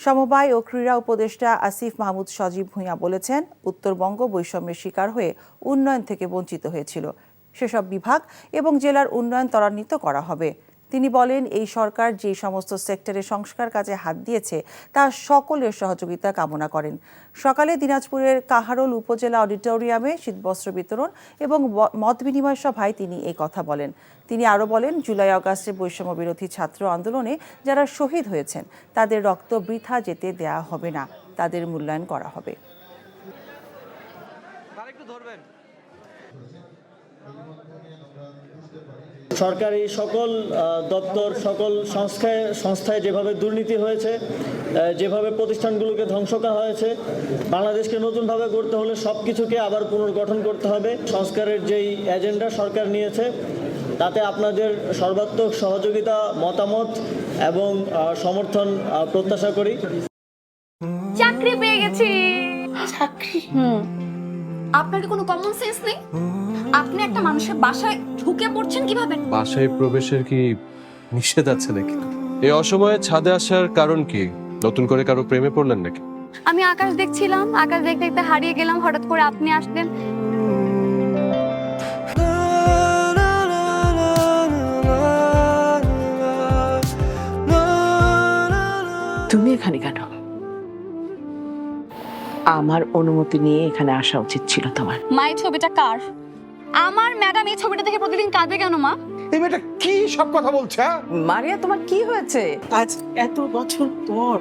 সমবায় ও ক্রীড়া উপদেষ্টা আসিফ মাহমুদ সজীব ভূঁইয়া বলেছেন, উত্তরবঙ্গ বৈষম্যের শিকার হয়ে উন্নয়ন থেকে বঞ্চিত হয়েছিল। সেসব বিভাগ এবং জেলার উন্নয়ন ত্বরান্বিত করা হবে। তিনি বলেন, এই সরকার যে সমস্ত সেক্টরে সংস্কার কাজে হাত দিয়েছে তা সকলের সহযোগিতা কামনা করেন। সকালে দিনাজপুরের কাহারোল উপজেলা অডিটোরিয়ামে শীতবস্ত্র বিতরণ এবং মত বিনিময় সভায় তিনি এই কথা বলেন। তিনি আরও বলেন, জুলাই আগস্টে বৈষম্য বিরোধী ছাত্র আন্দোলনে যারা শহীদ হয়েছেন তাদের রক্ত বৃথা যেতে দেয়া হবে না, তাদের মূল্যায়ন করা হবে। সরকারি সকল দপ্তর, সকল সংস্থায় যেভাবে দুর্নীতি হয়েছে, যেভাবে প্রতিষ্ঠানগুলোকে ধ্বংস করা হয়েছে, বাংলাদেশকে নতুনভাবে গড়তে হলে সব কিছুকে আবার পুনর্গঠন করতে হবে। সংস্কারের যেই এজেন্ডা সরকার নিয়েছে তাতে আপনাদের সর্বাত্মক সহযোগিতা, মতামত এবং সমর্থন প্রত্যাশা করি। চাকরি পেয়ে গেছি। চাকরি? আপনার কি কোনো কমন সেন্স নেই? আপনি একটা মানুষের বাসায় ঢুকে পড়ছেন কিভাবে? বাসায় প্রবেশের কি নিষেধ আছে নাকি? এই অসময়ে ছাদে আসার কারণ কি? নতুন করে কারো প্রেমে পড়লেন নাকি? আমি আকাশ দেখছিলাম, আকাশ দেখতে দেখতে হারিয়ে গেলাম, হঠাৎ করে আপনি আসলেন। তুমি এখানে কেন? আমার অনুমতি নিয়ে এখানে আসা উচিত ছিল তোমার। মা, এই ছবিটা কার? আমার ম্যাডাম এই ছবিটা দেখে প্রতিদিন কাঁদে কেন মা? এই মেয়েটা কি সব কথা বলছে? মারিয়া, তোমার কি হয়েছে? আজ এত বছর পর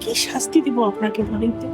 কি শাস্তি দিব আপনাকে বলেন তো?